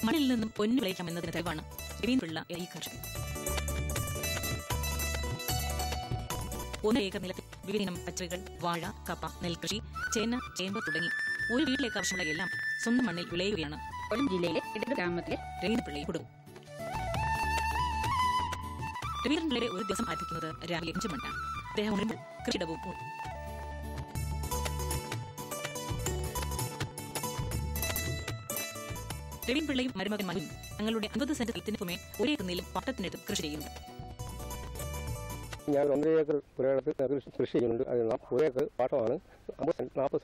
മണ്ണിൽ നിന്നും പൊന്നു വിളയിക്കാമെന്നതിന് തെളിവാണ് രവീന്ദ്രൻ പിള്ള ഈ കർഷകൻ. 1 ഏക്കർ നിലത്തിൽ വിവിധയിനം പച്ചക്കറികൾ, വാഴ, കപ്പ, നെൽകൃഷി, ചേന, ചേമ്പ് തുടങ്ങി ഒരു വീട്ടിലേക്ക് ആവശ്യമുള്ള എല്ലാം സ്വന്തം മണ്ണിൽ വിളയുകയാണ് കൊല്ലം ജില്ലയിലെ ഇടത് ഗ്രാമത്തിലെ രവീന്ദ്രൻ പിള്ളയും കുടുംബം. രവീന്ദ്രൻ പിള്ളയുടെ ഒരു ദിവസം ആരംഭിക്കുന്നത് രാവിലെ 5 മണിക്കാണ്. അദ്ദേഹം ഉണരുമ്പോൾ കൃഷിയിടവും രവീന്ദ്രൻ പിള്ളയും മരുമകൻ മനുവും തങ്ങളുടെ 50 സെന്റ് സ്ഥലത്തിന് പുറമെ 1 ഏക്കർ നെല്ലും പട്ടത്തിനെടുത്ത് കൃഷി ചെയ്യുന്നുണ്ട്. ഞാൻ 1 ഏക്കർ പുരയിടത്ത് കൃഷി ചെയ്യുന്നുണ്ട്. അത് 1 ഏക്കർ പാട്ടമാണ്. 50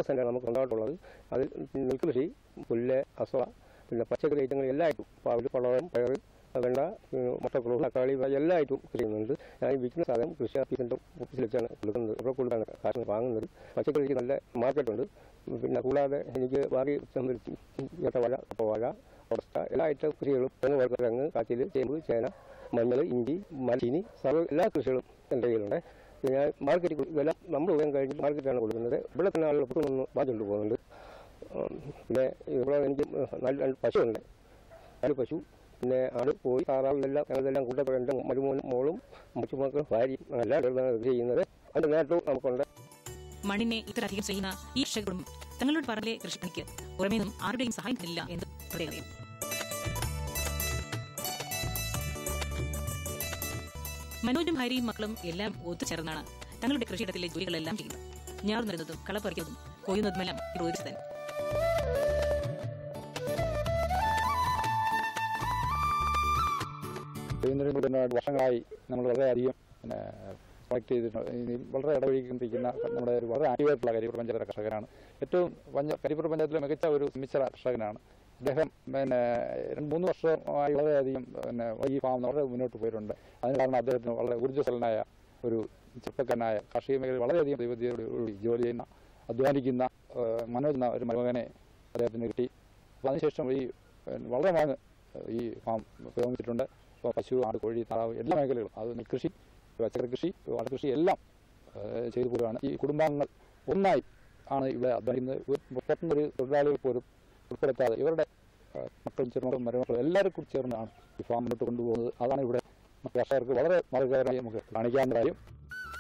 സെന്റാണ് നമുക്ക് ഉണ്ടായിട്ടുള്ളത്. അതിൽ നെൽകൃഷി, പുല്ല്, അസവ, പിന്നെ പച്ചക്കറി ഐറ്റങ്ങൾ എല്ലായിട്ടും പാവല്, പടവലം, പയർ, വെണ്ട, മുട്ടക്കുളു, തക്കാളി എല്ലായിട്ടും കൃഷി ചെയ്യുന്നുണ്ട്. ഞാൻ വിൽക്കുന്ന സാധനം കൃഷി ഓഫീസിൻ്റെ ഓഫീസിൽ വെച്ചാണ് കൊടുക്കുന്നത്. ഇവിടെ കൊടുത്താണ് കാശ് വാങ്ങുന്നത്. പച്ചക്കറിക്ക് നല്ല മാർക്കറ്റുണ്ട്. പിന്നെ കൂടാതെ എനിക്ക് ബാക്കി ചെമ്പരത്തി, ഏത്തവാഴ, കപ്പവാഴ, അവസ്ഥ എല്ലാ ഐറ്റം കൃഷികളും തെങ്ങ്, കാച്ചിൽ, ചേമ്പ്, ചേന, മഞ്ഞൾ, ഇഞ്ചി, മലച്ചീനി, എല്ലാ കൃഷികളും എൻ്റെ കയ്യിലുണ്ട്. ഞാൻ മാർക്കറ്റിൽ വില നമ്മൾ ഉപയോഗം കഴിഞ്ഞ് മാർക്കറ്റിലാണ് കൊടുക്കുന്നത്. ഇവിടെ തന്നെ ആളുകൾ പുറത്തുനിന്ന് വാങ്ങിച്ചുകൊണ്ട് പോകുന്നുണ്ട്. പിന്നെ ഇവിടെ എനിക്ക് 4 പശുവുണ്ട്. 4 പശു, പിന്നെ ആട്, കോഴി, താറാവ് ഞങ്ങളെല്ലാം കൂട്ടത്തോടെ എൻ്റെ മരുമോനും മോളും മുച്ചുമക്കളും ഭാര്യയും എല്ലാം കൃഷി ചെയ്യുന്നത്. അതിൻ്റെ നേട്ടവും നമുക്കുണ്ട്. മണ്ണിനെ ഇത്രയധികം ചെയ്യുന്ന ഈ കർഷകരും തങ്ങളുടെ പറമ്പിലെ കൃഷിപ്പണിക്ക് പുറമേ നിന്നും ആരുടെയും സഹായം ഇല്ല എന്ന് പ്രത്യേകതയും. മനോജും ഭാര്യയും മക്കളും എല്ലാം ഒത്തുചേർന്നാണ് തങ്ങളുടെ കൃഷിയിടത്തിലെ ജോലികളെല്ലാം ചെയ്യുന്നത്. ഞാറു നടുന്നതും കളപ്പറിക്കുന്നതും കൊയ്യുന്നതുമെല്ലാം ഇത് ഒരുമിച്ച് തന്നെ. വർഷങ്ങളായി നമ്മൾ വളരെയധികം കളക്ട് ചെയ്തിട്ടുണ്ട്. വളരെ ഇടപഴകിക്കൊണ്ടിരിക്കുന്ന നമ്മുടെ ഒരു വളരെ ആക്റ്റീവായിട്ടുള്ള കരിപ്പൂർ പഞ്ചായത്തിലെ കർഷകനാണ്. ഏറ്റവും കരിപ്പൂർ പഞ്ചായത്തിലെ മികച്ച ഒരു മിശ്ര കർഷകനാണ് അദ്ദേഹം. 2-3 വർഷമായി വളരെയധികം ഈ ഫാം വളരെ മുന്നോട്ട് പോയിട്ടുണ്ട്. അതിന് കാരണം അദ്ദേഹത്തിന് വളരെ ഊർജ്ജസ്വലനായ ഒരു ചെറുപ്പക്കാരനായ കാർഷിക മേഖലയിൽ വളരെയധികം ദൈവതയോടുകൂടി ജോലി ചെയ്യുന്ന, അധ്വാനിക്കുന്ന മനോജ് എന്ന ഒരു മരുമകനെ അദ്ദേഹത്തിന് കിട്ടി. അപ്പോൾ അതിനുശേഷം വളരെ മടങ്ങ് ഈ ഫാം ഉപയോഗിച്ചിട്ടുണ്ട്. ഇപ്പോൾ പശു, ആട്, കോഴി, താറാവ് എല്ലാ മേഖലകളും, അത് നെൽകൃഷി, പച്ചക്കറി കൃഷി, വാഴകൃഷി എല്ലാം ചെയ്തു പോവുകയാണ്. ഈ കുടുംബാംഗങ്ങൾ ഒന്നായി ആണ് ഇവിടെ അധ്വാനിക്കുന്നത്. പുറത്തുനിന്നൊരു തൊഴിലാളികൾ പോലും ഉൾപ്പെടുത്താതെ ഇവരുടെ മക്കളും ചെറുമക്കളും മരുമക്കളും എല്ലാവരും കൂടി ചേർന്നാണ് ഈ ഫാം മുന്നോട്ട് കൊണ്ടുപോകുന്നത്. അതാണ് ഇവിടെ കർഷകർക്ക് വളരെ മാർഗകരമായി നമുക്ക് കാണിക്കാൻ കഴിയും.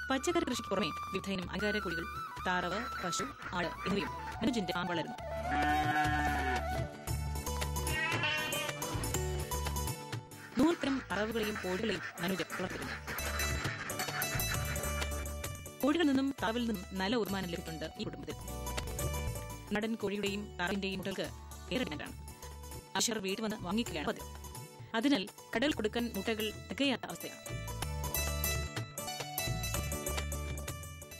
പച്ചക്കറി കൃഷിക്ക് പുറമെ വിവിധയിനം അലങ്കാര കോഴികൾ, താറാവ്, പശു, ആട് എന്നിവയും മനോജിന്റെ ഫാം വളരുന്നു. നൂറുതരം താറാവുകളെയും കോഴികളെയും മനോജ് വളർത്തുന്നു. കോഴികളിൽ നിന്നും താറാവിൽ നിന്നും നല്ല വരുമാനം ലഭിക്കുന്നുണ്ട് ഈ കുടുംബത്തിൽ. നടൻ കോഴിയുടെയും താറാവിന്റെയും മുട്ടകൾക്ക് ഏറെ ഡിമാൻഡാണ്. ആശാർ വീട്ടിൽ വന്ന് വാങ്ങിക്കുകയാണ് പതിവ്. അതിനാൽ കടൽ കൊടുക്കാൻ മുട്ടകൾ തികയാത്ത അവസ്ഥയാണ്.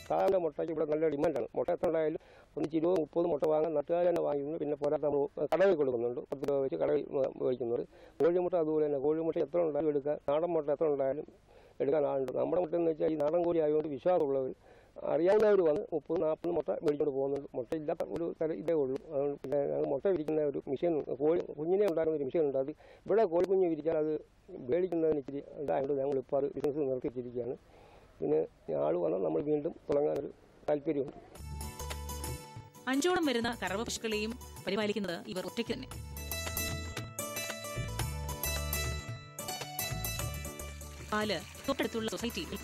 താറാവിൻ്റെ മുട്ടയ്ക്ക് ഇവിടെ നല്ല ഡിമാൻഡാണ്. മുട്ട എത്ര ഉണ്ടായാലും 20-30 മുട്ട വാങ്ങാൻ നാട്ടുകാർ തന്നെ വാങ്ങിക്കുന്നു. പിന്നെ പോരാത്ത നമ്മൾ കടയിൽ കൊടുക്കുന്നുണ്ട്. 10 രൂപ വെച്ച് കടയിൽ മേടിക്കുന്നുണ്ട്. കോഴിമുട്ട അതുപോലെ തന്നെ. കോഴിമുട്ട എത്ര ഉണ്ടായാലും എടുക്കാൻ, നാടൻ മുട്ട എത്ര ഉണ്ടായാലും എടുക്കാൻ ആളുണ്ട്. നമ്മുടെ മുട്ട എന്ന് വെച്ചാൽ ഈ നാടൻ കോഴി ആയതുകൊണ്ട് വിശ്വാസമുള്ളവർ, അറിയാവുന്നവർ വന്ന് 30-40 മുട്ട മേടിച്ചുകൊണ്ട് പോകുന്നുണ്ട്. മുട്ട ഇല്ലാത്ത ഒരു ഇതേ ഉള്ളൂ. പിന്നെ ഞങ്ങൾ മുട്ട വിരിക്കുന്ന ഒരു മെഷീൻ, കുഞ്ഞിനെ ഉണ്ടാകുന്ന ഒരു മെഷീൻ ഉണ്ട്. അത് ഇവിടെ കോഴിക്കുഞ്ഞ് വിരിച്ചാൽ അത് മേടിക്കുന്നതിന് ഇച്ചിരി ഇതായതുകൊണ്ട് ഞങ്ങൾ ഇപ്പോൾ അത് ബിസിനസ് നിർത്തിച്ചിരിക്കുകയാണ്. പിന്നെ ആൾ വന്നാൽ നമ്മൾ വീണ്ടും തുടങ്ങാനൊരു താല്പര്യമുണ്ട്. 5ഓളം വരുന്ന കറവ പശുക്കളെയും പരിപാലിക്കുന്നത് ഇവർ ഒറ്റയ്ക്ക് തന്നെ. പാല് തൊട്ടടുത്തുള്ള സൊസൈറ്റിയിൽ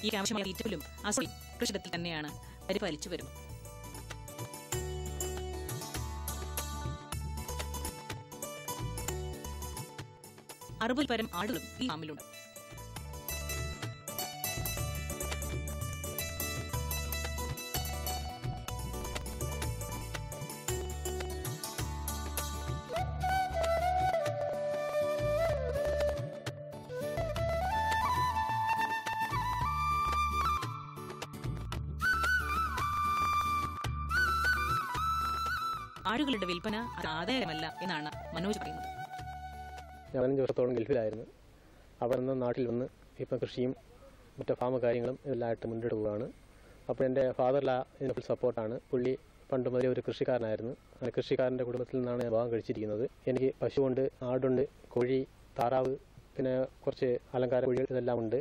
ഈ ആവശ്യമായ തീറ്റലും അസലും കൃഷിയിടത്തിൽ തന്നെയാണ് പരിപാലിച്ചു വരുന്നത്. 60 പരം ആടുകളും ഈ ഫാമിലുണ്ട്. ആടുകളുടെ വിൽപ്പന അത് ആദായമല്ല എന്നാണ് മനോജ് പറയുന്നത്. ഞാൻ 15 വർഷത്തോളം ഗൾഫിലായിരുന്നു. അവിടെ നിന്ന് നാട്ടിൽ വന്ന് ഇപ്പം കൃഷിയും മറ്റു ഫാം കാര്യങ്ങളും എല്ലാമായിട്ട് മുന്നോട്ട് പോവുകയാണ്. അപ്പോൾ എൻ്റെ ഫാദറില ഇതിന് ഫുൾ സപ്പോർട്ടാണ്. പുള്ളി പണ്ട് മുതലേ ഒരു കൃഷിക്കാരനായിരുന്നു. അങ്ങനെ കൃഷിക്കാരൻ്റെ കുടുംബത്തിൽ നിന്നാണ് ഞാൻ ഭാഗം കഴിച്ചിരിക്കുന്നത്. എനിക്ക് പശുവുണ്ട്, ആടുണ്ട്, കോഴി, താറാവ്, പിന്നെ കുറച്ച് അലങ്കാര കോഴികൾ ഇതെല്ലാം ഉണ്ട്.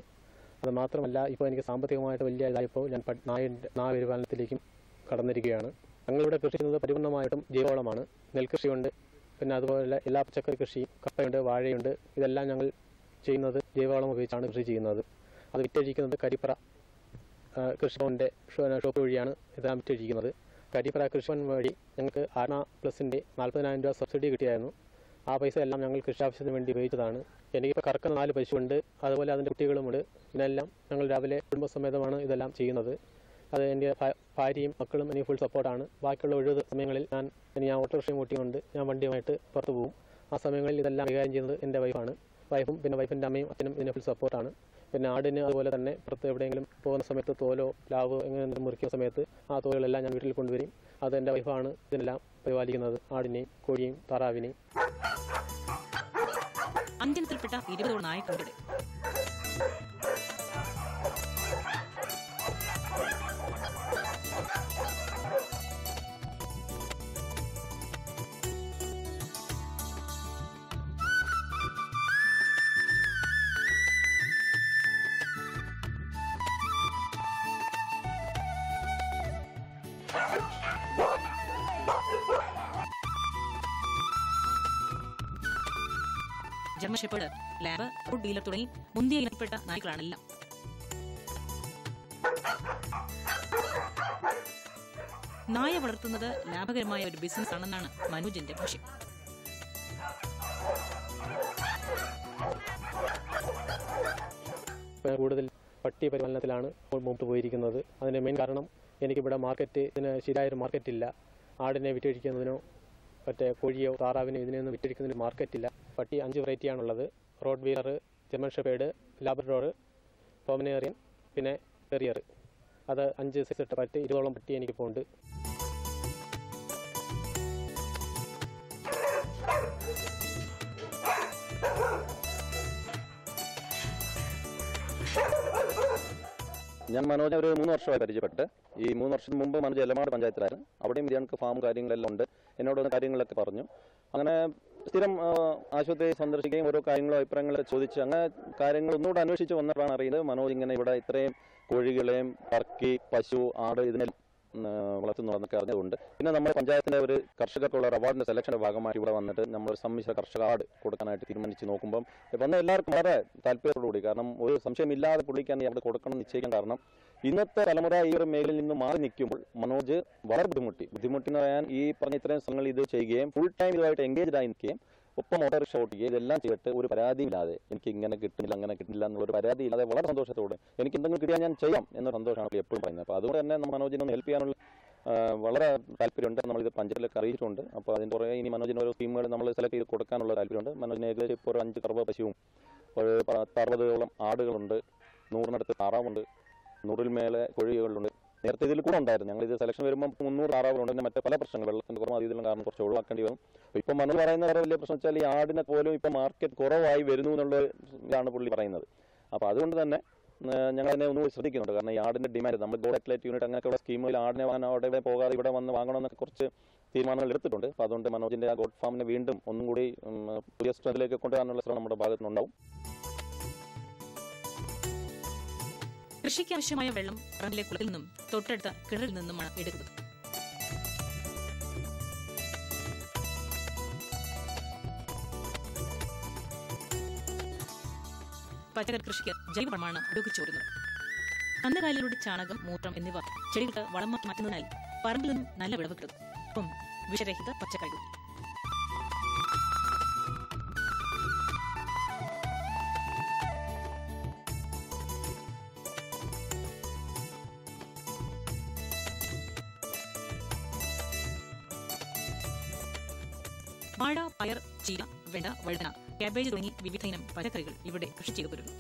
അത് മാത്രമല്ല ഇപ്പോൾ എനിക്ക് സാമ്പത്തികമായിട്ട് വലിയ ഇതായപ്പോൾ ഞാൻ നായ പരിപാലനത്തിലേക്കും കടന്നിരിക്കുകയാണ്. ഞങ്ങളിവിടെ കൃഷി ചെയ്യുന്നത് പരിപൂർണമായിട്ടും ജൈവവളമാണ്. നെൽകൃഷിയുണ്ട്, പിന്നെ അതുപോലെ എല്ലാ പച്ചക്കറി കൃഷിയും, കപ്പയുണ്ട്, വാഴയുണ്ട്. ഇതെല്ലാം ഞങ്ങൾ ചെയ്യുന്നത് ജൈവവളം ഉപയോഗിച്ചാണ് കൃഷി ചെയ്യുന്നത്. അത് വിറ്റഴിക്കുന്നത് കരിപ്ര കൃഷിഭവൻ്റെ ഷോപ്പ് വഴിയാണ് ഇതെല്ലാം വിറ്റഴിക്കുന്നത്. കരിപ്ര കൃഷിഭവൻ വഴി ഞങ്ങൾക്ക് ആർണ പ്ലസിൻ്റെ 40,000 രൂപ സബ്സിഡി കിട്ടിയായിരുന്നു. ആ പൈസ എല്ലാം ഞങ്ങൾ കൃഷി ആവശ്യത്തിന് വേണ്ടി ഉപയോഗിച്ചതാണ്. എനിക്കിപ്പോൾ കറക്കുന്ന 4 പശുവുണ്ട്, അതുപോലെ അതിൻ്റെ കുട്ടികളുമുണ്ട്. ഇതിനെല്ലാം ഞങ്ങൾ രാവിലെ കുടുംബസമേതമാണ് ഇതെല്ലാം ചെയ്യുന്നത്. അത് എൻ്റെ ഭാര്യയും മക്കളും എനിക്ക് ഫുൾ സപ്പോർട്ടാണ്. ബാക്കിയുള്ള ഒഴിവ് സമയങ്ങളിൽ ഞാൻ ഓട്ടോറിക്ഷയും ഓട്ടിയുണ്ട്, ഞാൻ വണ്ടിയുമായിട്ട് പുറത്ത് പോകും. ആ സമയങ്ങളിൽ ഇതെല്ലാം കൈകാര്യം ചെയ്യുന്നത് എൻ്റെ വൈഫും പിന്നെ വൈഫിൻ്റെ അമ്മയും അച്ഛനും ഇതിന് ഫുൾ സപ്പോർട്ടാണ്. പിന്നെ ആടിന് അതുപോലെ തന്നെ പുറത്ത് എവിടെയെങ്കിലും പോകുന്ന സമയത്ത് തോലോ ലാവോ എങ്ങനെ മുറിക്കുന്ന സമയത്ത് ആ തോലുകളെല്ലാം ഞാൻ വീട്ടിൽ കൊണ്ടുവരും. അത് എൻ്റെ വൈഫാണ് ഇതിനെല്ലാം പരിപാലിക്കുന്നത്, ആടിനെയും കോഴിയും താറാവിനെയും. അന്ത്യത്തിൽപ്പെട്ട 20 നായകളുടെ German shepherd, lab, rottweiler തുടങ്ങി മുന്തിയ ഇനത്തിൽപ്പെട്ട നായ്ക്കളാണെല്ലാം. നായ വളർത്തുന്നത് ലാഭകരമായ ഒരു ബിസിനസ് ആണെന്നാണ് മനോജിന്റെ ഭാഷ്യം. കൂടുതൽ പട്ടി പരിപാലനത്തിലാണ് മുമ്പോട്ട് പോയിരിക്കുന്നത്. അതിൻ്റെ മെയിൻ കാരണം എനിക്കിവിടെ ഇതിന് ശരിയായൊരു മാർക്കറ്റില്ല. ആടിനെ വിറ്റഴിക്കുന്നതിനോ മറ്റേ കോഴിയോ താറാവിനോ ഇതിനൊന്നും വിറ്റഴിക്കുന്നതിന് മാർക്കറ്റില്ല. പട്ടി 5 വെറൈറ്റിയാണുള്ളത്. Rottweiler, German shepherd, labrador, pomeranian, പിന്നെ ടെറിയർ. അത് 5 സൈസ് ഇട്ട പട്ടി 20ഓളം പട്ടി എനിക്കിപ്പോൾ ഉണ്ട്. ഞാൻ മനോജ് ഒരു 3 വർഷമായി പരിചയപ്പെട്ട്. ഈ 3 വർഷത്തിന് മുമ്പ് മനോജ് എലമാട് പഞ്ചായത്തിലായിരുന്നു. അവിടെയും ഞങ്ങൾക്ക് ഫാം കാര്യങ്ങളെല്ലാം ഉണ്ട്. എന്നോട് കാര്യങ്ങളൊക്കെ പറഞ്ഞു. അങ്ങനെ സ്ഥിരം ആശുപത്രി സന്ദർശിക്കുകയും ഓരോ കാര്യങ്ങളും അഭിപ്രായങ്ങളൊക്കെ ചോദിച്ച് അങ്ങനെ കാര്യങ്ങൾ ഒന്നുകൂടെ അന്വേഷിച്ച് വന്നപ്പോഴാണ് അറിയുന്നത് മനോജ് ഇങ്ങനെ ഇവിടെ ഇത്രയും കോഴികളെയും ടർക്കി, പശു, ആട് ഇതിനെല്ലാം വളർത്തുന്നു എന്നൊക്കെ അറിഞ്ഞതുകൊണ്ട് പിന്നെ നമ്മൾ പഞ്ചായത്തിൻ്റെ ഒരു കർഷകർക്കുള്ള ഒരു അവാർഡിൻ്റെ സെലക്ഷൻ്റെ ഭാഗമായിട്ട് ഇവിടെ വന്നിട്ട് നമ്മളൊരു സമ്മിശ്ര കർഷക അവാർഡ് കൊടുക്കാനായിട്ട് തീരുമാനിച്ച് നോക്കുമ്പം വന്ന എല്ലാവർക്കും വളരെ താല്പര്യത്തോടുകൂടി, കാരണം ഒരു സംശയമില്ലാതെ പുള്ളിക്കാൻ അവിടെ കൊടുക്കണം നിശ്ചയിക്കാൻ കാരണം ഇന്നത്തെ തലമുറ ഈ ഒരു മേഖലയിൽ നിന്ന് മാറി നിൽക്കുമ്പോൾ മനോജ് വളരെ ബുദ്ധിമുട്ടി എന്ന് പറയാൻ ഈ പറഞ്ഞ ഇത്രയും സ്ഥലങ്ങൾ ഇത് ചെയ്യുകയും ഫുൾ ടൈം ഇതുമായിട്ട് എൻഗേജ്ഡ് ആയി നിൽക്കുകയും ഒപ്പം ഓട്ടോറിക്ഷ ഓട്ടിക്കുകയും ഇതെല്ലാം ചെയ്തിട്ട് ഒരു പരാതിയില്ലാതെ എനിക്ക് ഇങ്ങനെ കിട്ടുന്നില്ല അങ്ങനെ കിട്ടുന്നില്ല എന്നൊരു പരാതിയില്ലാതെ വളരെ സന്തോഷത്തോടെ എനിക്ക് എന്തെങ്കിലും കിട്ടിയാൽ ഞാൻ ചെയ്യാം എന്ന സന്തോഷമാണ് എപ്പോഴും പറയുന്നത്. അപ്പോൾ അതുകൊണ്ട് തന്നെ മനോജിനെ ഒന്ന് ഹെൽപ്പ് ചെയ്യാനുള്ള വളരെ താല്പര്യമുണ്ട്. നമ്മളിത് പഞ്ചായത്തിലൊക്കെ അറിയിച്ചിട്ടുണ്ട്. അപ്പോൾ അതിൻ്റെ പുറകെ ഇനി മനോജിന് ഓരോ സ്കീമുകൾ നമ്മൾ സെലക്ട് ചെയ്ത് കൊടുക്കാനുള്ള താല്പര്യമുണ്ട്. മനോജിന് ഏകദേശം ഇപ്പോൾ ഒരു 5 കറവ പശുവും ഒരു 60ഓളം ആടുകളുണ്ട്, 100-നടുത്ത് താറാവുണ്ട്, 100-ൽ മേലെ കോഴികളുണ്ട്. നേരത്തെ ഇതിൽ കൂടെ ഉണ്ടായിരുന്നു. ഞങ്ങൾ ഇത് സെലക്ഷൻ വരുമ്പോൾ 300 താറാവുകളുണ്ട്. പിന്നെ മറ്റേ പല പ്രശ്നങ്ങൾ വെള്ളത്തിൻ്റെ കുറവ് അതിലും കാരണം കുറച്ച് ഒഴിവാക്കേണ്ടി വരും. ഇപ്പോൾ മനോജ് പറയുന്ന വേറെ വലിയ പ്രശ്നം വെച്ചാൽ ഈ ആടിനെ പോലും ഇപ്പോൾ മാർക്കറ്റ് കുറവായി വരുന്നു എന്നുള്ള ഇതാണ് പുള്ളി പറയുന്നത്. അപ്പോൾ അതുകൊണ്ട് തന്നെ ഞങ്ങളതിനെ ഒന്നുകൂടി ശ്രദ്ധിക്കുന്നുണ്ട്. കാരണം ഈ ആടിൻ്റെ ഡിമാൻഡ് നമ്മൾ ഗോഡ് അത്ലറ്റ് യൂണിറ്റ് അങ്ങനെയൊക്കെയുള്ള സ്കീമുകളിൽ ആടിനെ വാങ്ങാൻ അവിടെ പോകാതെ ഇവിടെ വന്ന് വാങ്ങണമെന്നൊക്കെ കുറച്ച് തീരുമാനങ്ങൾ എടുത്തിട്ടുണ്ട്. അപ്പോൾ അതുകൊണ്ട് മനോജിൻ്റെ ആ ഗോഡ് ഫാമിനെ വീണ്ടും ഒന്നും കൂടി പുതിയ സ്ട്രെങ്തിലേക്ക് കൊണ്ടുവരാനുള്ള ശ്രമം നമ്മുടെ ഭാഗത്തുനിന്നുണ്ടാവും. കൃഷിക്ക് ആവശ്യമായ വെള്ളം പറമ്പിലെ കുളത്തിൽ നിന്നും തൊട്ടടുത്ത കിണറിൽ നിന്നുമാണ് എടുക്കുന്നത്. പച്ചക്കറി കൃഷിക്ക് ജൈവവളമാണ് ഉപയോഗിച്ചു വരുന്നത്. കന്നുകാലികളുടെ ചാണകം, മൂത്രം എന്നിവ ചെടികൾക്ക് വളമാക്കി മാറ്റുന്നതിനാൽ പറമ്പിൽ നിന്നും നല്ല വിളവ് കിട്ടും. ഒപ്പം വിഷരഹിത പച്ചക്കറികൾ. വാഴ, പയർ, ചീര, വെണ്ട, വഴുതന, കാബേജ് തുടങ്ങി വിവിധ ഇനം പച്ചക്കറികൾ ഇവിടെ കൃഷി ചെയ്തു വരുന്നു.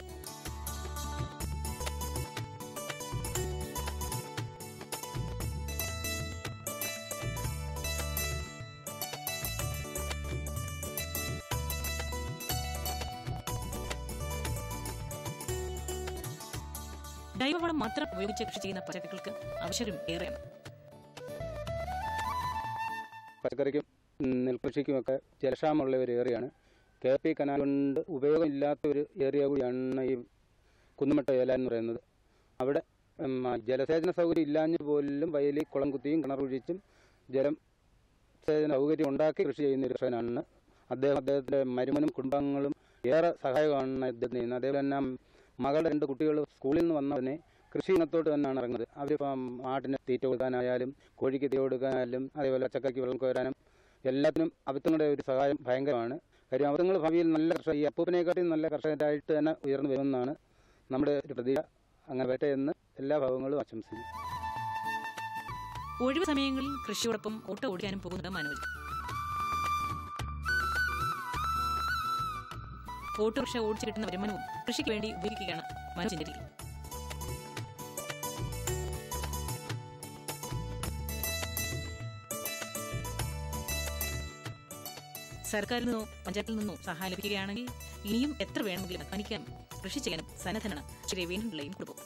ജൈവവളം മാത്രം ഉപയോഗിച്ച് കൃഷി ചെയ്യുന്ന പച്ചക്കറികൾക്ക് ആവശ്യം ഏറെയാണ്. പച്ചക്കറിക്കും നെൽകൃഷിക്കുമൊക്കെ ജലക്ഷാമമുള്ള ഒരു ഏരിയയാണ്. KP കനാൽ കൊണ്ട് ഉപയോഗമില്ലാത്ത ഒരു ഏരിയ കൂടിയാണ് ഈ കുന്നമട്ട ഏല എന്ന് പറയുന്നത്. അവിടെ ജലസേചന സൗകര്യം ഇല്ലാഞ്ഞു പോലും വയലിൽ കുളം കുത്തിയും കിണർ കുഴിച്ചും ജലസേചന സൗകര്യം ഉണ്ടാക്കി കൃഷി ചെയ്യുന്ന ഒരു കർഷകനാണ് അദ്ദേഹത്തിൻ്റെ മരുമനും കുടുംബാംഗങ്ങളും ഏറെ സഹായമാണ് അദ്ദേഹത്തിന് ചെയ്യുന്നത്. അതേപോലെ തന്നെ മകളുടെ 2 കുട്ടികൾ സ്കൂളിൽ നിന്ന് വന്നതിനെ കൃഷി ഇനത്തോട്ട് തന്നെയാണ് ഇറങ്ങുന്നത്. അവരിപ്പം ആട്ടിന് തീറ്റ കൊടുക്കാനായാലും കോഴിക്ക് തീറ്റ കൊടുക്കാനായാലും അതേപോലെ പച്ചക്കറിക്ക് വെള്ളം കോരാനും എല്ലാത്തിനും അവത്തുങ്ങളുടെ ഒരു സഹായം ഭയങ്കരമാണ്. കാര്യം അവത്തുങ്ങൾ ഭാവിയിൽ നല്ല ഈ അപ്പൂപ്പനെക്കാട്ടിയും നല്ല കർഷകരായിട്ട് തന്നെ ഉയർന്നു വരുമെന്നാണ് നമ്മുടെ ഒരു പ്രതീക്ഷ. അങ്ങനെ വരട്ടെ എന്ന് എല്ലാ ഭാവങ്ങളും ആശംസിക്കുന്നു. ഒഴിവ് സമയങ്ങളിൽ കൃഷിയോടൊപ്പം ഓട്ടോ ഓടിക്കാനും പോകുന്നത് മനോജ്. ഓട്ടോറിക്ഷ ഓടിച്ചു കിട്ടുന്ന വരുമാനവും കൃഷിക്ക് വേണ്ടി ഉപയോഗിക്കുകയാണ് മനോജിന്റെ രീതി. സർക്കാരിൽ നിന്നോ പഞ്ചായത്തിൽ നിന്നോ സഹായം ലഭിക്കുകയാണെങ്കിൽ ഇനിയും എത്ര വേണമെങ്കിലും അധ്വാനിക്കാനും കൃഷി ചെയ്യാനും സന്നദ്ധനാണ് ശ്രീ രവീന്ദ്രപിള്ളയും കുടുംബവും.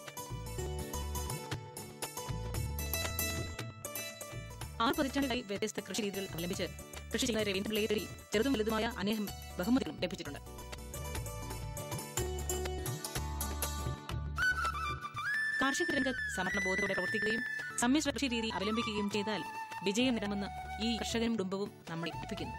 6 പതിറ്റാണ്ടുകളായി വ്യത്യസ്ത കൃഷി രീതികൾ അവലംബിച്ച് കൃഷി ചെയ്യുന്ന രവീന്ദ്രപിള്ളയെ തേടി ചെറുതും വലുതുമായ അനേകം ബഹുമതികളും ലഭിച്ചിട്ടുണ്ട്. കാർഷിക രംഗത്ത് സമർപ്പണബോധത്തോടെ പ്രവർത്തിക്കുകയും സമ്മിശ്ര കൃഷി രീതി അവലംബിക്കുകയും ചെയ്താൽ വിജയം നേടാമെന്ന് ഈ കർഷകനും കുടുംബവും നമ്മളെ പഠിപ്പിക്കുന്നു.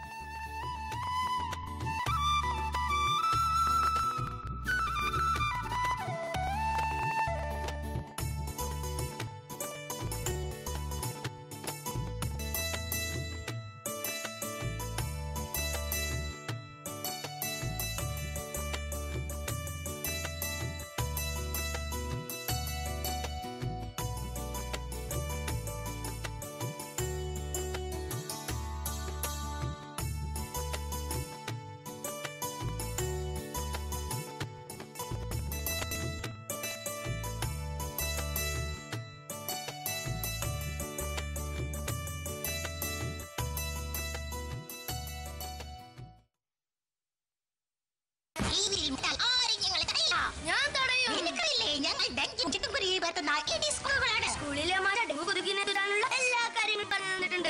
സ്കൂളിലെ ഡെങ്കു കൊതുകിനെതിരാനുള്ള എല്ലാ കാര്യങ്ങളും പറഞ്ഞു തന്നിട്ടുണ്ട്.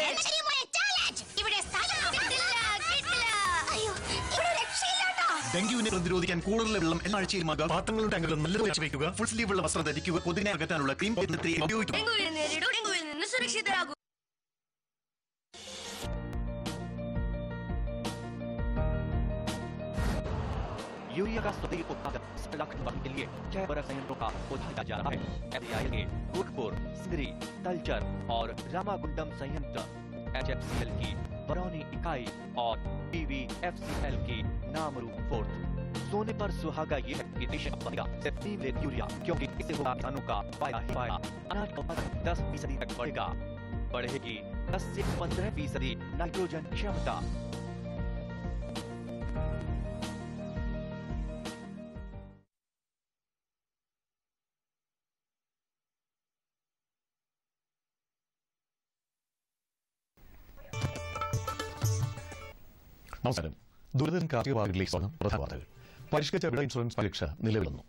ഡെങ്കുവിനെ പ്രതിരോധിക്കാൻ കൂടുതൽ വെള്ളം എല്ലാ ആഴ്ചയിലും പാത്രങ്ങളും ടാങ്കുകളും നല്ലത് വെച്ച് വയ്ക്കുക. ഫുൾ സ്ലീവുള്ള വസ്ത്രം ധരിക്കുക. കൊതുകിനെ അകറ്റാനുള്ള ക്രീം ഉപയോഗിക്കുക. ഡെങ്കുവിൽ നിന്ന് സുരക്ഷിതരാകും. यूरिया का स्वदेशी उत्पादन 7 लाख टन के लिए 6 बड़ा संयंत्रों का उद्घाटन जा रहा है। FCIL के कोटपुर, सिंगरी, तलचर और रामागुंडम संयंत्र, HFCL की बरौनी इकाई और PVFCL की नामरू फोर्थ। सोने पर सुहागा ये है कि देश बनेगा सिर्फ 3 लेट यूरिया, क्योंकि इससे होगा किसानों का फायदा ही फायदा। अनाज का उत्पादन 10% तक बढ़ेगा। बढ़ेगी 10 से 15% नाइट्रोजन क्षमता। നമസ്കാരം. ദുരിതം കാർഷിക വാർത്തകളിലേക്ക് സ്വാഗതം. പ്രധാന വാർത്തകൾ. പരിഷ്കരിച്ച വിള ഇൻഷുറൻസ് പരീക്ഷ നിലവിൽ വന്നു.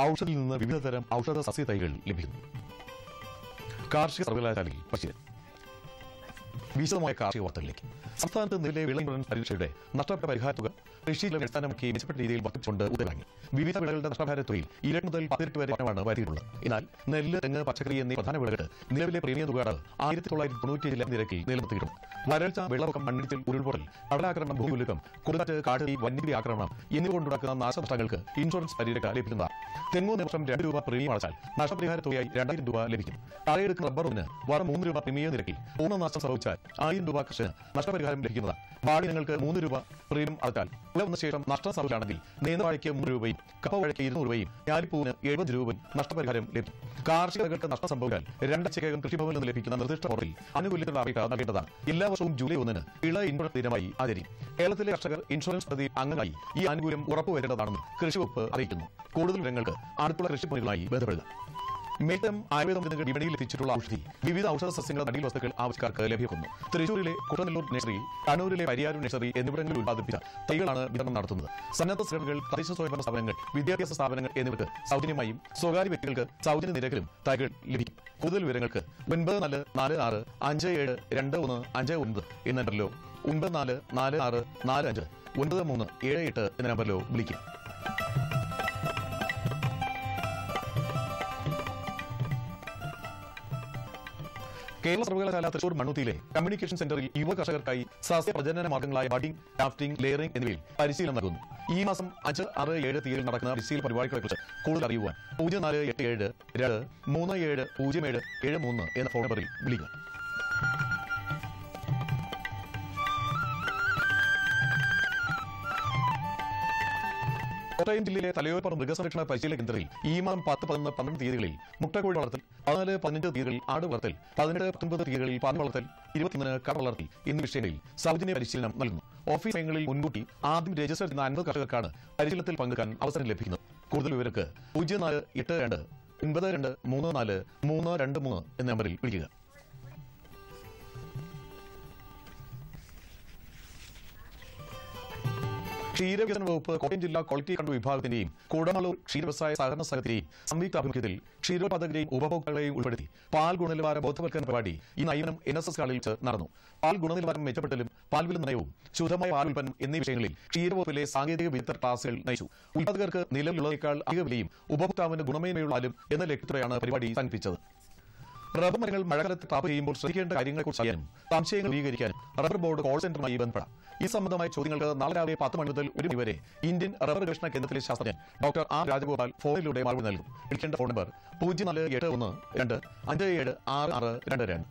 ഔഷധിയിൽ നിന്ന് വിവിധതരം ഔഷധ സസ്യ തൈകൾ ലഭിക്കുന്നു. കാർഷിക സർവകലാശാലയിൽ പരിശീലനം. വിശദമായ കാർഷിക വാർത്തകളിലേക്ക്. സംസ്ഥാനത്ത് നിലവിലെ വിള ഇൻഷുറൻസ് പരീക്ഷയുടെ നഷ്ടപ്പെട്ട പരിഹാര തുക കൃഷിയിലെ അടിസ്ഥാനമാക്കി മെച്ചപ്പെട്ട രീതിയിൽ വർദ്ധിച്ചുകൊണ്ട് ഉത്തരവാങ്ങി. വിവിധ വിളകളുടെ നഷ്ടപരിഹാര തുകയിൽ 2 മുതൽ 10 ഇരട്ടി വരെ വർധനമാണ് വരുത്തിയിട്ടുള്ളത്. എന്നാൽ നെല്ല്, തെങ്ങ്, പച്ചക്കറി എന്നീ പ്രധാന വിളകൾക്ക് നിലവിലെ പ്രീമിയം തുക 1997 നിരക്കിൽ നിലനിർത്തിയിട്ടുണ്ട്. വരൾച്ച, വെള്ളപ്പൊക്കം, മണ്ണിടിച്ചിൽ, ഉരുൾപൊട്ടൽ, കടലാക്രമണം, ഭൂമികുലുക്കം, കൊടുങ്കാറ്റ്, കാട്ടുതീ, വന്യജീവി ആക്രമണം എന്നിവ കൊണ്ടുണ്ടാക്കുന്ന നാശനഷ്ടങ്ങൾക്ക് ഇൻഷുറൻസ് പരിരക്ഷ ലഭിക്കുന്നതാണ്. തെങ്ങ് വർഷം 2 രൂപ പ്രീമിയം അടച്ചാൽ നഷ്ടപരിഹാര തുകയായി 2000 രൂപ ലഭിക്കും. തറയെടുക്കുന്ന റബ്ബറിന് വർഷം 3 രൂപ പ്രീമിയം നിരക്കിൽ പൂർണ്ണനാശം സംഭവിച്ചാൽ 1000 രൂപ കർഷകന് നഷ്ടപരിഹാരം ലഭിക്കുന്നതാണ്. വാടിനങ്ങൾക്ക് 3 രൂപ പ്രീമിയം അടച്ചാൽ വില വന്ന ശേഷം നഷ്ടം സംഭവിക്കുകയാണെങ്കിൽ നേന്ത്രവാഴയ്ക്ക് 3 രൂപയും കപ്പവാഴയ്ക്ക് 200 രൂപയും ഞാലിപ്പൂവിന് 70 രൂപയും നഷ്ടപരിഹാരം ലഭിക്കും. കാർഷിക വിളകൾക്ക് നഷ്ടം സംഭവിച്ചാൽ 2 ആഴ്ചയ്ക്കകം കൃഷിഭവനിൽ നിന്ന് ലഭിക്കുന്ന നിർദ്ദിഷ്ട മുറയിൽ ആനുകൂല്യത്തിനുള്ള അപേക്ഷ നൽകേണ്ടതാണ്. എല്ലാ വർഷവും ജൂലൈ 1 വിള ഇൻഷുറൻസ് ദിനമായി ആചരിക്കും. കേരളത്തിലെ കർഷകർ ഇൻഷുറൻസ് പദ്ധതി അംഗങ്ങളായി ഈ ആനുകൂല്യം ഉറപ്പുവരുത്തേണ്ടതാണെന്ന് കൃഷി വകുപ്പ് അറിയിക്കുന്നു. കൂടുതൽ വിവരങ്ങൾക്ക് അടുത്തുള്ള കൃഷിഭവനുകളുമായി ബന്ധപ്പെടുക. മേത്തം ആയുർവേദ മരുന്നുകൾ വിപണിയിൽ എത്തിച്ചിട്ടുള്ള ഔഷധി വിവിധ ഔഷധ സസ്യങ്ങളുടെ നടീൽ വസ്തുക്കൾ ആവശ്യക്കാർക്ക് ലഭ്യമാക്കുന്നു. തൃശൂരിലെ കുട്ടനെല്ലൂർ നഴ്സറി, കണ്ണൂരിലെ പരിയാരൂർ നഴ്സറി എന്നിവിടങ്ങളിൽ ഉത്പാദിപ്പിച്ച തൈകളാണ് വിതരണം നടത്തുന്നത്. സന്നദ്ധ സംഘടനകൾ, തദ്ദേശ സ്വയംഭരണ സ്ഥാപനങ്ങൾ, വിദ്യാഭ്യാസ സ്ഥാപനങ്ങൾ എന്നിവർക്ക് സൗജന്യമായും സ്വകാര്യ വ്യക്തികൾക്ക് സൗജന്യ നിരക്കിലും തൈകൾ ലഭിക്കും. കൂടുതൽ വിവരങ്ങൾക്ക് 9446572159 എന്ന നമ്പറിലോ 9446459378 എന്ന നമ്പറിലോ വിളിക്കും. കേരള സർവകലാശാല തൃശൂർ മണ്ണുത്തിയിലെ കമ്മ്യൂണിക്കേഷൻ സെന്ററിൽ യുവ കർഷകർക്കായി സസ്യ പ്രജനന മാർഗങ്ങളായ ബഡിംഗ്, ഗ്രാഫ്റ്റിംഗ്, ലെയറിംഗ് എന്നിവയിൽ പരിശീലനം നൽകുന്നു. ഈ മാസം 5, 6, 7 തീയതിയിൽ നടക്കുന്ന പരിശീലന പരിപാടികളെക്കുറിച്ച് കൂടുതൽ അറിയുവാൻ 0487-2370773 എന്ന ഫോൺ നമ്പറിൽ വിളിക്കുക. കോട്ടയം ജില്ലയിലെ തലയോപ്പറ മൃഗസംരക്ഷണ പരിശീലന കേന്ദ്രത്തിൽ ഈ മാസം 10, 11, 12 തീയതികളിൽ മുട്ടക്കോഴി വളർത്തൽ, 14, 15 തീയതികളിൽ ആട് വളർത്തൽ, 18, 19 തീയതികളിൽ പാൻ വളർത്തൽ, 21 കട വളർത്തൽ എന്നീ വിഷയങ്ങളിൽ സൗജന്യ പരിശീലനം നൽകുന്നു. ഓഫീസ് സമയങ്ങളിൽ മുൻകൂട്ടി ആദ്യം രജിസ്റ്റർ ചെയ്യുന്ന 50 കർഷകർക്കാണ് പരിശീലനത്തിൽ പങ്കെടുക്കാൻ അവസരം ലഭിക്കുന്നത്. കൂടുതൽ വിവരങ്ങൾക്ക് 0482923423 എന്ന നമ്പറിൽ വിളിക്കുക. ക്ഷീരവികസന വകുപ്പ് കോട്ടയം ജില്ലാ ക്വാളിറ്റി കൺട്രോൾ വിഭാഗത്തിന്റെയും കൂടമള്ളൂർ ക്ഷീരവ്യവസായ സഹകരണ സംഘത്തിന്റെയും സംയുക്ത ആഭിമുഖ്യത്തിൽ ക്ഷീരോത്പാദകരെയും ഉപഭോക്താക്കളെയും ഉൾപ്പെടുത്തി പാൽ ഗുണനിലവാര ബോധവൽക്കരണ പരിപാടി ഈ നൈമനം NSS കളരിൽ വെച്ച് നടന്നു. പാൽ ഗുണനിലവാരം മെച്ചപ്പെടുത്തലും പാൽവില നയവും ശുദ്ധമായ പാൽ ഉൽപ്പന്നം എന്നീ വിഷയങ്ങളിൽ ക്ഷീരവകുപ്പിലെ സാങ്കേതിക വിദഗ്ധ ക്ലാസുകൾ നയിച്ചു. ഉൽപ്പാദകർക്ക് നിലവിലുള്ളതിനേക്കാൾ അധിക വിലയും ഉപഭോക്താവിന് ഗുണമേന്മയുള്ള പാലും എന്ന ലക്ഷ്യത്തോടെയാണ് പരിപാടി സംഘടിപ്പിച്ചത്. റബ്ബർ മരങ്ങൾ മഴക്കാലത്ത് ടാപ്പ് ചെയ്യുമ്പോൾ ശ്രദ്ധിക്കേണ്ട കാര്യങ്ങളെക്കുറിച്ച് അറിയാനും സംശയങ്ങൾ ദൂരീകരിക്കാനും റബ്ബർ ബോർഡ് കോൾ സെന്ററുമായി ബന്ധപ്പെടാം. ഈ സംബന്ധമായ ചോദ്യങ്ങൾക്ക് നാളെ രാവിലെ 10 മണി മുതൽ 1 മണി വരെ ഇന്ത്യൻ റബ്ബർ ഗവേഷണ കേന്ദ്രത്തിലെ ശാസ്ത്രജ്ഞൻ ഡോക്ടർ R. രാജഗോപാൽ ഫോണിലൂടെ മറുപടി നൽകും. വിളിക്കേണ്ട phone number 048125766622.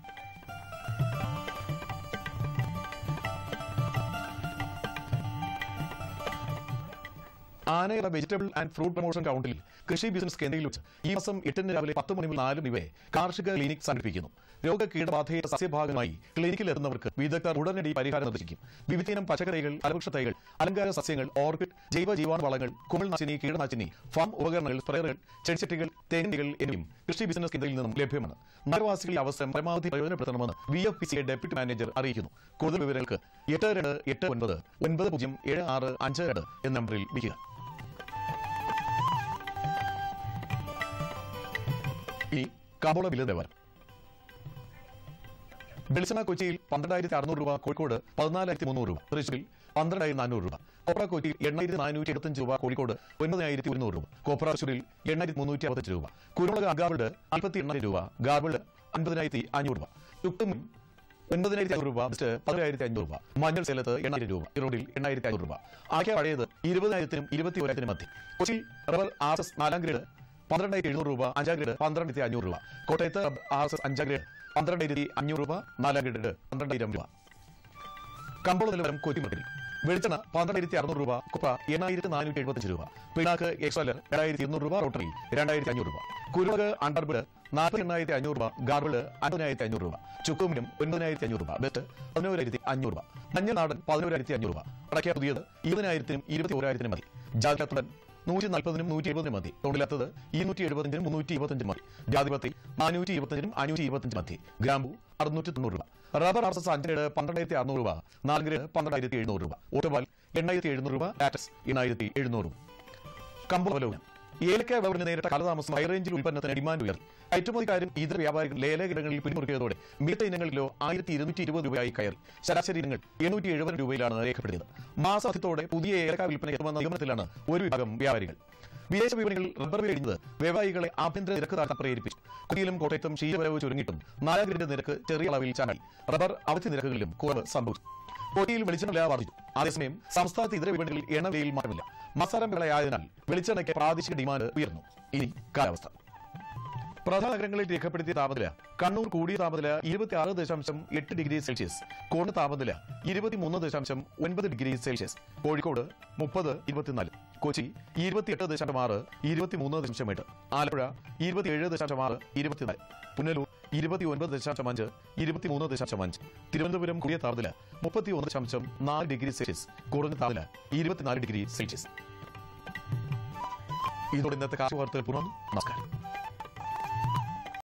Anayara vegetable and fruit promotion കൗണ്ടിൽ കൃഷി ബിസിനസ് കേന്ദ്രയിൽ വെച്ച് ഈ മാസം 8 രാവിലെ 10 മണി മുതൽ 4 മണി വരെ കാർഷിക ക്ലിനിക് സംഘടിപ്പിക്കുന്നു. രോഗകീടബാധയുടെ സസ്യഭാഗമായി ക്ലിനിക്കിൽ എത്തുന്നവർക്ക് വിദഗ്ധർ ഉടനടി പരിഹാരം നിർദ്ദേശിക്കും. വിവിധയിനം പച്ചക്കറികൾ, ഫലവൃക്ഷ തൈകൾ, അലങ്കാര സസ്യങ്ങൾ, ഓർക്കിഡ്, ജൈവ ജീവാണുവളങ്ങൾ, കുമിൾനാശിനി, കീടനാശിനി, ഫാം ഉപകരണങ്ങൾ, സ്പ്രേയറുകൾ, ചെടിച്ചട്ടികൾ, തെങ്ങികൾ എന്നിവയും കൃഷി ബിസിനസ് കേന്ദ്രത്തിൽ നിന്നും ലഭ്യമാണ്. നഗരവാസികൾ ഈ അവസരം പരമാവധി പ്രയോജനപ്പെടുത്തണമെന്ന് VFPCA ഡെപ്യൂട്ടി മാനേജർ അറിയിക്കുന്നു. കൂടുതൽ വിവരങ്ങൾക്ക് 8289907652 എന്ന നമ്പറിൽ വിളിക്കുക. ഇനി കമ്പോള വില നിലവാരം. വെളിച്ചെണ്ണ കൊച്ചിയിൽ 12,600 രൂപ, കോഴിക്കോട് 14,300 രൂപ, തൃശ്ശൂരിൽ 12,400 രൂപ, കൊപ്ര കൊച്ചിയിൽ 8,475 രൂപ, കോഴിക്കോട് 9,100 രൂപ, കൊപ്ര തൃശ്ശൂരിൽ 8,365 രൂപ, കുരുമുളക് അഗാബിൾഡ് 48,000 രൂപ, ഗാബിൾഡ് 50,500 രൂപ, ചുക്കും 9,500 രൂപ, ബെസ്റ്റ് 11,500 രൂപ, മഞ്ഞൾ സേലത്ത് 8,000 രൂപ, ഇറോഡിൽ 8,500 രൂപ, ആകെ പഴയത് 20,000-നും 21,000-നും മധ്യ. കൊച്ചിയിൽ റബ്ബർ RSS 4 ഗ്രേഡ് 12,700 രൂപ, 5 ഗ്രേഡ് 12,500 രൂപ, കോട്ടയത്ത് RSS 5 ഗ്രേഡ് 12,500 രൂപ, 4 ഗ്രേഡ് 12,000 രൂപ. കമ്പോള നിലവാരം കൊച്ചി മാർക്കറ്റിൽ വെളിച്ചെണ്ണ 12,600 രൂപ, കൊപ്ര 8,475 രൂപ, പിണ്ണാക്ക് എക്സലർ 2,200 രൂപ, റോട്ടറി 2,500 രൂപ, കുരുമുളക് അണ്ടർബിഡ് 48,500 രൂപ, ഗാർബിൾഡ് 50,500 രൂപ, ചുക്കുമിനും 9,500 രൂപ, ബെസ്റ്റ് 11,500 രൂപ, മഞ്ഞ നാടൻ 11,500 രൂപ, അടയ്ക്ക പുതിയത് 20,000-നും 21,000-നും മതി, ജാതിക്കത്തുടൻ 140-നും 170-നും മതി, ടോണില്ലാത്തത് 275-നും 325-നും മതി, ജാതിപത്തി 425-നും 525 മതി, ഗ്രാമ്പു 690 രൂപ, റബ്ബർ RSS 5 ഗ്രേഡ് 12,600 രൂപ, 4 ഗ്രേഡ് 12,700 രൂപ, ഓട്ടോപാൽ 8,700 രൂപ, ലാറ്റക്സ് 8,700 രൂപ. കമ്പോള വില. ഏലക്ക വിപണി നേരിട്ട കാലതാമസം ഹൈറേഞ്ചിൽ ഉൽപ്പന്നത്തിന് ഡിമാൻഡ് ഉയർത്തി. കയറ്റുമതിക്കാരും ഇതര വ്യാപാരികൾ ലേലകിടങ്ങളിൽ പിടിമുറുക്കിയതോടെ മികച്ച ഇനങ്ങളിലോ 1,220 രൂപയായി കയറി. ശരാശരി ഇനങ്ങൾ 870 രൂപയിലാണ് രേഖപ്പെടുത്തിയത്. മാസാന്ത്യത്തോടെ പുതിയ ഏലക്ക വിൽപ്പന എത്തുമെന്ന നിഗമനത്തിലാണ് ഒരു വിഭാഗം വ്യാപാരികൾ. വിദേശ വിപണികളിൽ റബ്ബർ വില ഇടിഞ്ഞത് വ്യവസായികളെ ആഭ്യന്തര നിരക്ക് താഴ്ത്താൻ പ്രേരിപ്പിച്ചു. കൊച്ചിയിലും കോട്ടയത്തും ക്ഷീരവരവ് ചുരുങ്ങിയിട്ടും 4 ഗ്രേഡ് നിരക്ക് ചെറിയ അളവിൽ ചാനൽ. റബ്ബർ അവധി നിരക്കുകളിലും കുറവ് സംഭവിച്ചു. കൊച്ചിയിൽ വെളിച്ചെണ്ണ വില വർദ്ധിച്ചു. അതേസമയം സംസ്ഥാനത്ത് ഇതര വിപണികളിൽ എണ്ണ വിലയിൽ മാറ്റമില്ല. മസാരം വിളയായതിനാൽ വെളിച്ചെണ്ണയ്ക്ക് പ്രാദേശിക ഡിമാൻഡ് ഉയർന്നു. ഇനി കാലാവസ്ഥ. പ്രധാന നഗരങ്ങളിൽ രേഖപ്പെടുത്തിയ താപനില: കണ്ണൂർ കൂടിയ താപനില 26.8 ഡിഗ്രി സെൽഷ്യസ്, കോട്ടയം താപനില 23.9 ഡിഗ്രി സെൽഷ്യസ്, കോഴിക്കോട് 30.24, കൊച്ചി 28.6, 23.8, ആലപ്പുഴ 27.6, 24, പുനലൂർ 29.5, 23.5, തിരുവനന്തപുരം കൂടിയ താപനില 31.4 ഡിഗ്രി സെൽഷ്യസ്, കുറഞ്ഞ താപനില 24 ഡിഗ്രി സെൽഷ്യസ്. ഇതോടെ ഇന്നത്തെ കാർഷിക വാർത്തകൾ പൂർണ്ണമാകുന്നു. നമസ്കാരം.